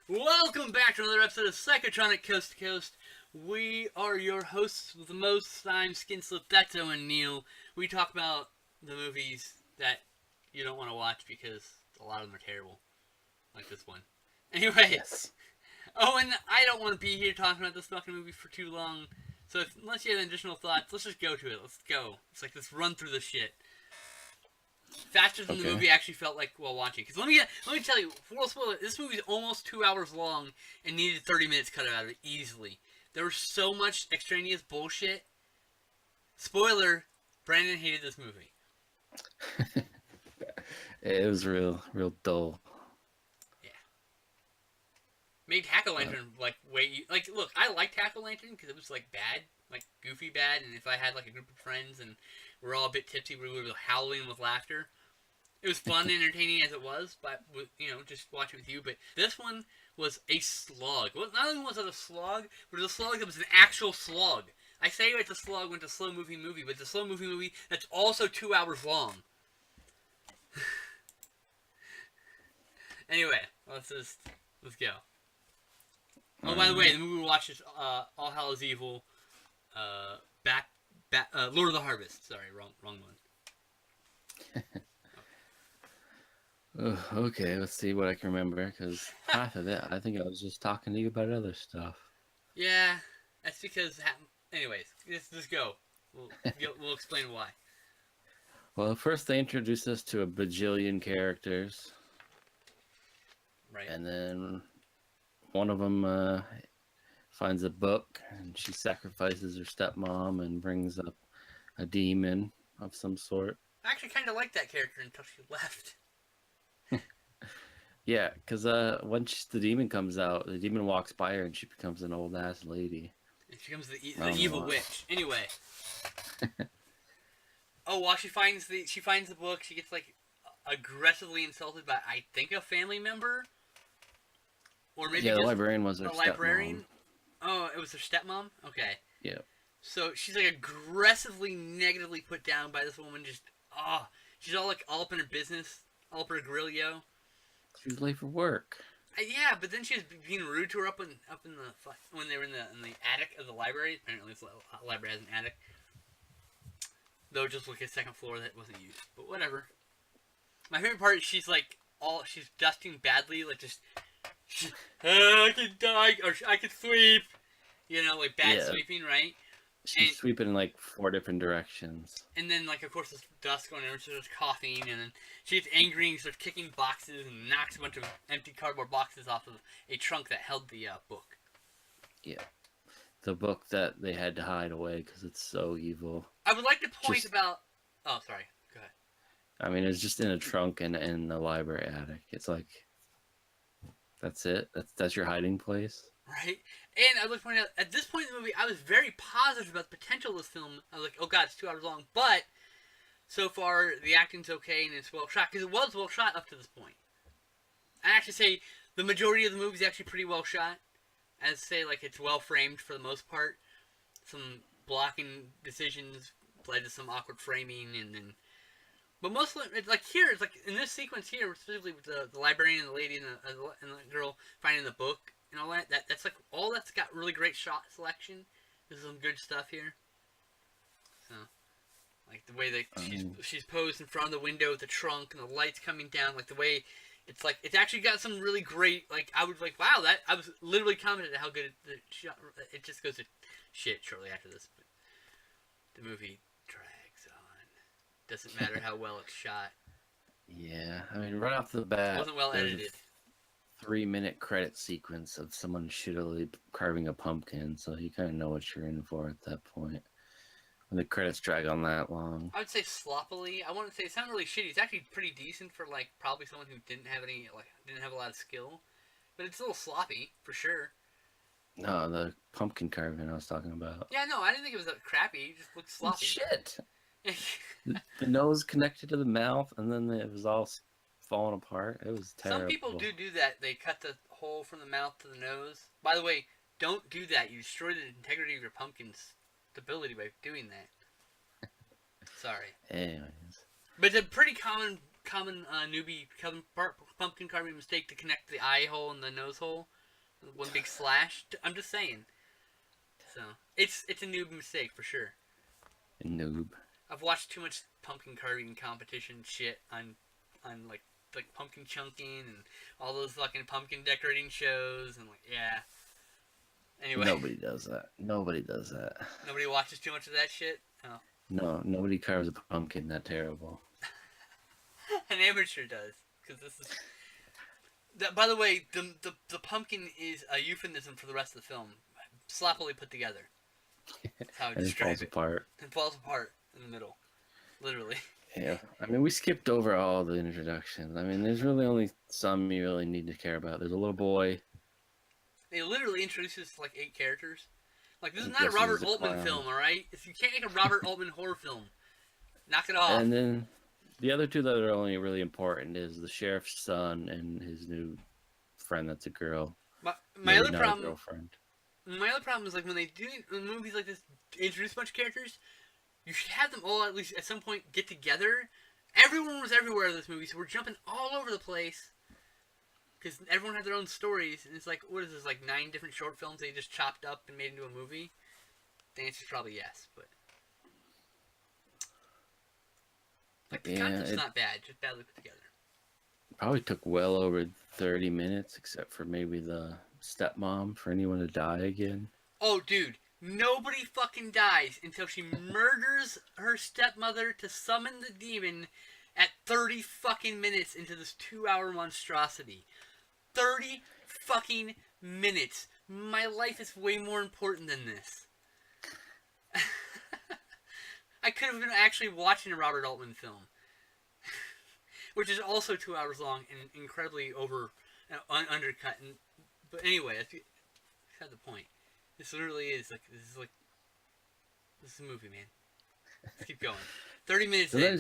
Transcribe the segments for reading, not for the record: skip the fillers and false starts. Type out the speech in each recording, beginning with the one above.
Welcome back to another episode of Psychotronic Coast to Coast. We are your hosts with the most. I'm Skinslip, Beto, and Neil. We talk about the movies that you don't want to watch because a lot of them are terrible. Like this one. Anyway. Yes. Oh, and I don't want to be here talking about this fucking movie for too long. So unless you have additional thoughts, let's just go to it. Let's go. It's like, let's run through this shit. Faster than the movie actually felt like while watching. Because let me tell you, full spoiler, this movie's almost 2 hours long and needed 30 minutes cut out of it easily. There was so much extraneous bullshit. Spoiler, Brandon hated this movie. It was real dull. Yeah. Made Hack-O-Lantern look, I liked Hack-O-Lantern because it was like bad, like goofy bad, and if I had like a group of friends and we're all a bit tipsy, we would be howling with laughter. It was fun and entertaining as it was, but just watch it with you. But this one was a slog. Well, not only was it a slog, but it was a slog that was an actual slog. I say it's a slog when it's a slow movie, but it's a slow movie that's also 2 hours long. Anyway, let's go. Oh, by the way, the movie we watched is All Hallows Evil, Lord of the Harvest. Sorry, wrong one. Okay, let's see what I can remember, because half of it, I think I was just talking to you about other stuff. Yeah, that's because... Anyways, just go. We'll explain why. Well, first they introduced us to a bajillion characters. Right. And then one of them finds a book, and she sacrifices her stepmom and brings up a demon of some sort. I actually kind of liked that character until she left. Yeah, because once the demon comes out, the demon walks by her and she becomes an old ass lady. And she becomes the evil witch. Anyway. Oh, while she finds the book, she gets like aggressively insulted by, I think, a family member, or maybe the librarian was her librarian. stepmom. Oh, it was her stepmom. Okay. Yeah. So she's like aggressively negatively put down by this woman. She's all up in her business, all up her grillo. She was late for work. Yeah, but then she was being rude to her up in the when they were in the attic of the library. Apparently, the library has an attic, though just like a second floor that wasn't used. But whatever. My favorite part is she's dusting badly, like just I can die or I can sweep, like bad sweeping, right? She's sweeping in like 4 different directions. And then, like, of course, there's dust going over, so there's coughing, and then she gets angry and starts kicking boxes and knocks a bunch of empty cardboard boxes off of a trunk that held the book. Yeah. The book that they had to hide away because it's so evil. I would like to point about... Oh, sorry. Go ahead. I mean, it's just in a trunk in the library attic. It's like... That's it? That's your hiding place? Right? And I would like to point out, at this point in the movie, I was very positive about the potential of this film. I was like, oh god, it's 2 hours long. But, so far, the acting's okay and it's well shot. Because it was well shot up to this point. I actually say the majority of the movie is actually pretty well shot. I'd say, like, it's well framed for the most part. Some blocking decisions led to some awkward framing, and then... But mostly, it's like here, it's like in this sequence here, specifically with the librarian and the lady and the girl finding the book and all that, that's like all that's got really great shot selection. There's some good stuff here. So, like the way that she's posed in front of the window with the trunk and the lights coming down, like the way it's like it's actually got some really great, like I was like, wow, that I was literally commented how good the shot. It just goes to shit shortly after this, but the movie drags on. Doesn't matter how well it's shot. Yeah, I mean, right off the bat, it wasn't well edited. 3-minute credit sequence of someone shittily carving a pumpkin, so you kind of know what you're in for at that point. When the credits drag on that long, I would say sloppily. I wouldn't say it's not really shitty. It's actually pretty decent for like probably someone who didn't have a lot of skill, but it's a little sloppy for sure. No, the pumpkin carving I was talking about. Yeah, no, I didn't think it was that crappy. It just looked sloppy. Shit. The nose connected to the mouth, and then it was all falling apart. It was terrible. Some people do that. They cut the hole from the mouth to the nose. By the way, don't do that. You destroy the integrity of your pumpkin's stability by doing that. Sorry. Anyways. But it's a pretty common pumpkin carving mistake to connect the eye hole and the nose hole. One big slash. I'm just saying. So it's a noob mistake for sure. A noob. I've watched too much pumpkin carving competition shit on like pumpkin chunking and all those fucking pumpkin decorating shows and like yeah. Anyway, Nobody does that. Nobody does that. nobody watches too much of that shit. Oh, No, nobody carves a pumpkin that terrible. an amateur does because this is. By the way, the pumpkin is a euphemism for the rest of the film, sloppily put together. That's how I And it describe falls it. apart. It falls apart in the middle, literally. Yeah, I mean, we skipped over all the introductions. I mean, there's really only some you really need to care about. There's a little boy. They literally introduce us to like 8 characters. Like this is I'm not a guessing Robert he's a Altman clown. film, all right? If you can't make a Robert Altman horror film, knock it off. And then the other two that are only really important is the sheriff's son and his new friend that's a girl. My Maybe other not a problem. girlfriend. My other problem is like when they do in movies like this, introduce a bunch of characters, you should have them all at least at some point get together. Everyone was everywhere in this movie, so we're jumping all over the place because everyone had their own stories, and it's like, what is this, like 9 different short films they just chopped up and made into a movie? The answer's probably yes, but like the content's not bad, just badly put together. Probably took well over 30 minutes, except for maybe the stepmom for anyone to die again. Oh, dude, nobody fucking dies until she murders her stepmother to summon the demon at 30 fucking minutes into this 2-hour monstrosity. 30 fucking minutes. My life is way more important than this. I could have been actually watching a Robert Altman film. Which is also 2 hours long and incredibly undercut. But anyway, that's beside the point. This literally is like this is a movie, man. Let's keep going. 30 minutes So in. then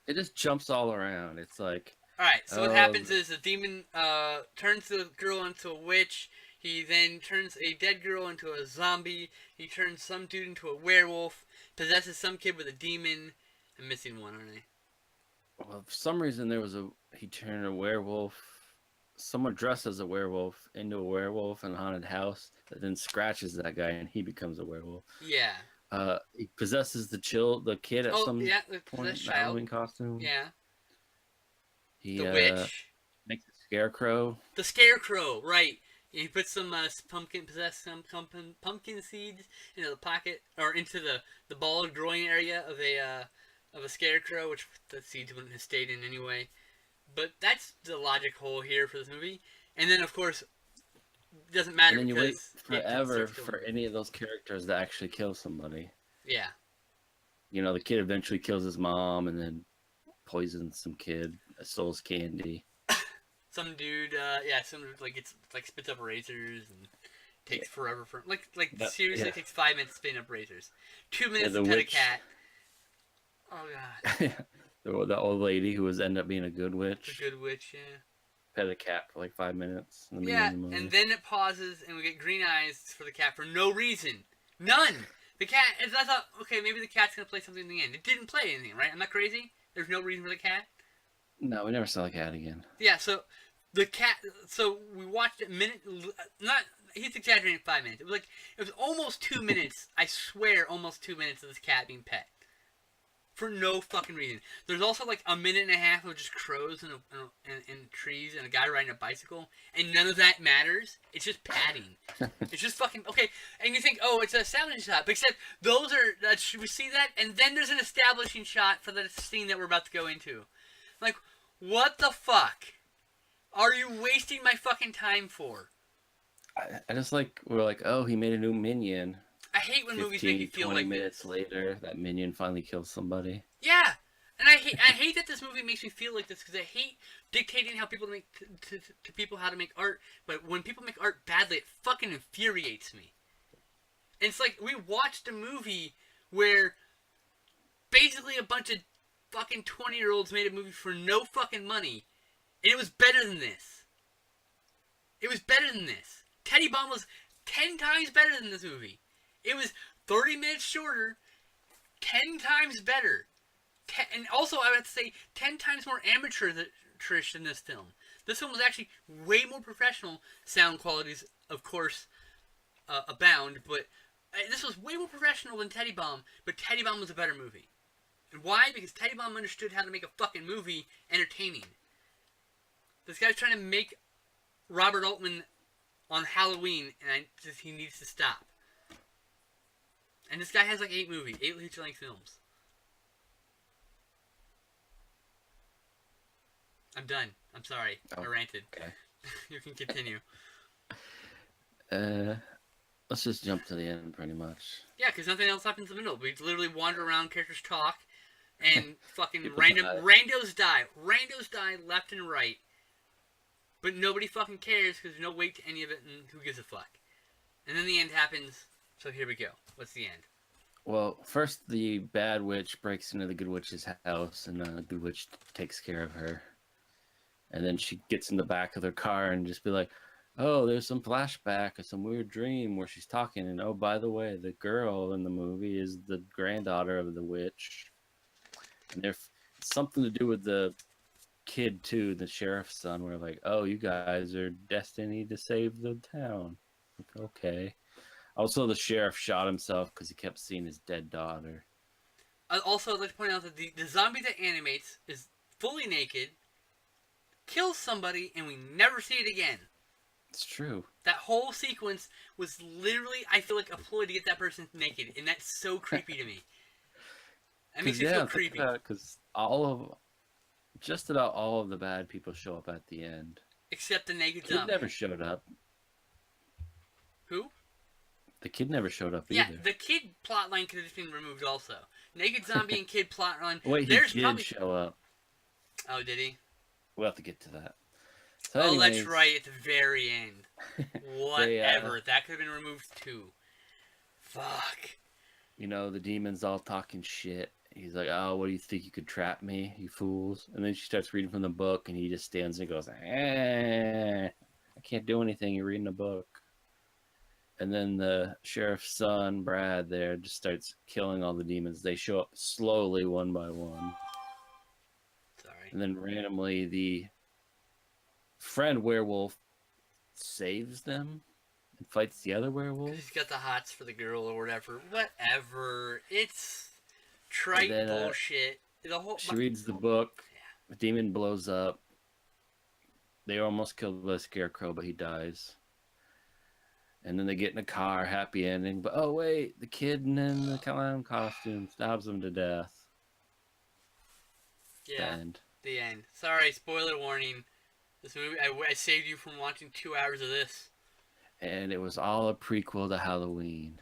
it just jumps all around. It's like, All right. So what happens is the demon turns the girl into a witch. He then turns a dead girl into a zombie. He turns some dude into a werewolf. Possesses some kid with a demon. I'm missing one, aren't I? well, for some reason he turned a werewolf. Someone dressed as a werewolf into a werewolf in a haunted house that then scratches that guy and he becomes a werewolf. Yeah. He possesses the kid at some the point in the child. Halloween costume. Yeah. He The witch. makes a scarecrow. The scarecrow, right. He puts some pumpkin seeds into the pocket, or into the ball growing area of a scarecrow, which the seeds wouldn't have stayed in anyway. But that's the logic hole here for this movie. And then, of course, it doesn't matter And then you wait because forever for any of those characters to actually kill somebody. Yeah. You know, the kid eventually kills his mom and then poisons some kid, steals candy. Some dude, some dude, like spits up razors and takes forever for seriously takes 5 minutes to spin up razors, 2 minutes to pet a cat. Oh god. The old lady who ended up being a good witch. The good witch, yeah. Pet a cat for like 5 minutes. In the Yeah, beginning of the movie. and then it pauses and we get green eyes for the cat for no reason, none. The cat. I thought, okay, maybe the cat's gonna play something in the end. It didn't play anything, right? I'm not crazy. There's no reason for the cat. No, we never saw the cat again. Yeah, so the cat. So we watched it he's exaggerating 5 minutes. It was almost 2 minutes. I swear, almost 2 minutes of this cat being pet. For no fucking reason. There's also like a minute and a half of just crows and trees and a guy riding a bicycle, and none of that matters. It's just padding. It's just fucking okay. And you think, oh, it's an establishing shot, but except those are. Should we see that? And then there's an establishing shot for the scene that we're about to go into. Like, what the fuck are you wasting my fucking time for? I just we're like, oh, he made a new minion. I hate when movies make you feel 20 like minutes later, that minion finally kills somebody. Yeah, and I hate that this movie makes me feel like this because I hate dictating how people make to people how to make art. But when people make art badly, it fucking infuriates me. And it's like we watched a movie where basically a bunch of fucking 20-year-olds made a movie for no fucking money, and it was better than this. It was better than this. Teddy Bomb was 10 times better than this movie. It was 30 minutes shorter, 10 times better. And also, I would say 10 times more amateurish than this film. This one was actually way more professional. Sound qualities, of course, abound, but this was way more professional than Teddy Bomb, but Teddy Bomb was a better movie. And why? Because Teddy Bomb understood how to make a fucking movie entertaining. This guy's trying to make Robert Altman on Halloween, and he needs to stop. And this guy has like 8 feature-length films. I'm done. I'm sorry. I ranted. Okay. You can continue. Let's just jump to the end, pretty much. Yeah, because nothing else happens in the middle. We literally wander around, characters talk, and fucking randos die. Randos die left and right. But nobody fucking cares because there's no weight to any of it, and who gives a fuck? And then the end happens, so here we go. What's the end? Well, first the bad witch breaks into the good witch's house, and the good witch takes care of her. And then she gets in the back of their car and just be like, oh, there's some flashback of some weird dream where she's talking. And, oh, by the way, the girl in the movie is the granddaughter of the witch. And there's something to do with the kid, too, the sheriff's son, where like, oh, you guys are destined to save the town. Like, okay. Also, the sheriff shot himself because he kept seeing his dead daughter. Also, I'd like to point out that the zombie that animates is fully naked, kills somebody, and we never see it again. It's true. That whole sequence was literally, I feel like, a ploy to get that person naked, and that's so creepy to me. That makes me feel creepy. Because just about all of the bad people show up at the end. Except the naked kid zombie. Never showed up. Who? The kid never showed up yeah, either. Yeah, the kid plotline could have just been removed also. Naked zombie and kid plotline. Wait, he did show up. Oh, did he? We'll have to get to that. So anyways, that's right, at the very end. Whatever. That could have been removed too. Fuck. You know, the demon's all talking shit. He's like, oh, what do you think? You could trap me, you fools? And then she starts reading from the book, and he just stands and goes, I can't do anything. You're reading a book. And then the sheriff's son, Brad, there just starts killing all the demons. They show up slowly, one by one. Sorry. And then randomly, the friend werewolf saves them and fights the other werewolf. He's got the hots for the girl or whatever. Whatever. It's trite bullshit. She reads the book. Yeah. The demon blows up. They are almost killed by a scarecrow, but he dies. And then they get in a car, happy ending. But oh wait, the kid in the clown costume stabs him to death. Yeah, the end. Sorry, spoiler warning. This movie, I saved you from watching 2 hours of this. And it was all a prequel to Halloween.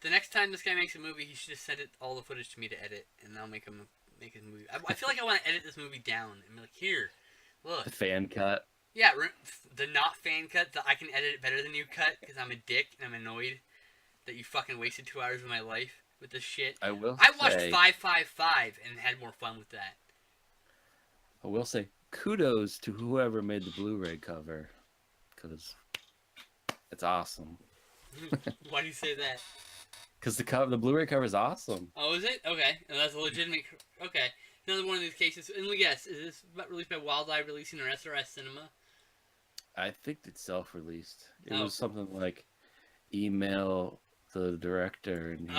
The next time this guy makes a movie, he should just send all the footage to me to edit, and I'll make him make his movie. I feel like I want to edit this movie down and be like, here, look. The fan cut. Yeah, the not fan cut, the I can edit it better than you cut, because I'm a dick and I'm annoyed that you fucking wasted 2 hours of my life with this shit. I watched 555 and had more fun with that. I will say, kudos to whoever made the Blu-ray cover, because it's awesome. Why do you say that? Because the Blu-ray cover is awesome. Oh, is it? Okay. And that's a legitimate... Okay. Another one of these cases. And yes, is this released by Wild Eye Releasing or SRS Cinema? I think it's self-released. It was something like email the director and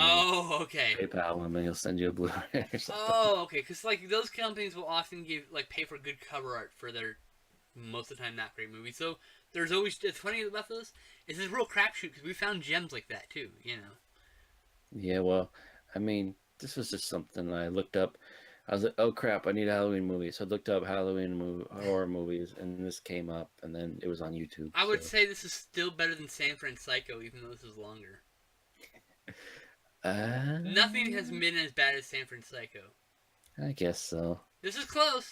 okay. PayPal him and he'll send you a Blu-ray or something. Oh, okay. Because like those companies will often pay for good cover art for their most of the time not great movies. So there's always... It's funny about this. It's this real crapshoot because we found gems like that too, you know. Yeah, well, I mean, this was just something I looked up. I was like, oh crap, I need a Halloween movie. So I looked up horror movies, and this came up, and then it was on YouTube. I would say this is still better than San Francisco, even though this is longer. Nothing has been as bad as San Francisco. I guess so. This is close.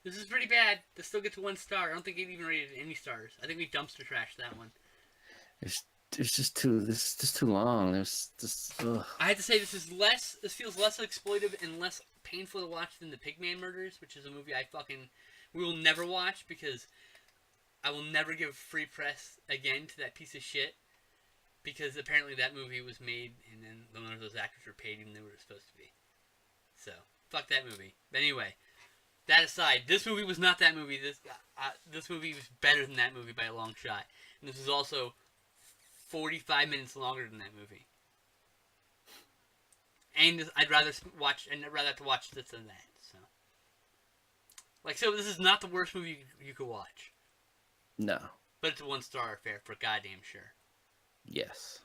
This is pretty bad. This still gets 1 star. I don't think it even rated any stars. I think we dumpster trashed that one. It's just too long. There's just. Ugh. I had to say this feels less exploitive and less painful to watch than the Pigman Murders, which is a movie we will never watch because I will never give free press again to that piece of shit because apparently that movie was made and then none of those actors were paid even though they were supposed to be. So fuck that movie. But anyway, that aside, this movie was not that movie. This movie was better than that movie by a long shot. And this is also 45 minutes longer than that movie. And I'd rather have to watch this than that. So, this is not the worst movie you could watch. No. But it's a 1-star affair for goddamn sure. Yes.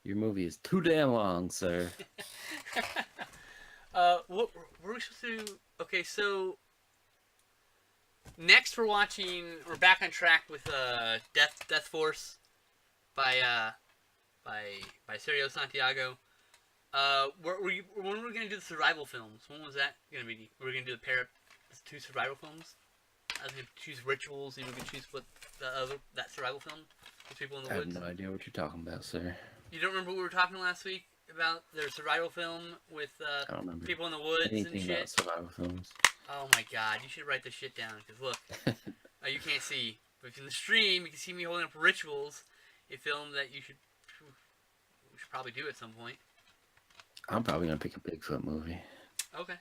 Your movie is too damn long, sir. What were we supposed to? Okay, so next we're back on track with Death Force by Sergio Santiago. When were we gonna do the survival films? When was that gonna be? We're gonna do the 2 survival films. I was gonna choose Rituals, and we can choose what that survival film with people in the woods. I have no idea what you're talking about, sir. You don't remember what we were talking last week about their survival film with people in the woods and shit? About survival films. Oh my god, you should write this shit down, because look, you can't see, but in the stream, you can see me holding up Rituals, a film that we should probably do at some point. I'm probably going to pick a Bigfoot movie. Okay.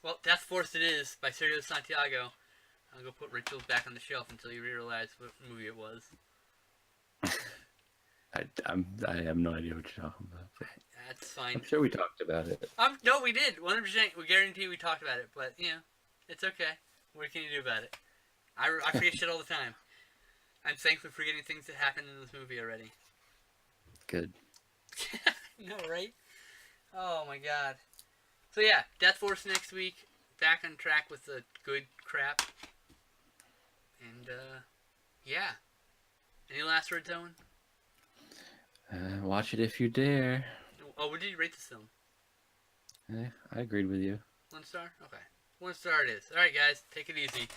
Well, Death Force it is, by Sergio Santiago. I'll go put Rituals back on the shelf until you realize what movie it was. I have no idea what you're talking about. That's fine. I'm sure we talked about it. No, we did. 100%. We guarantee we talked about it. But, it's okay. What can you do about it? I forget shit all the time. I'm thankful for forgetting things that happened in this movie already. Good. No, right? Oh, my God. So, yeah. Death Force next week. Back on track with the good crap. And, yeah. Any last words, Owen? Watch it if you dare. Oh, what did you rate this film? I agreed with you. 1 star? Okay. 1 star it is. Alright, guys. Take it easy.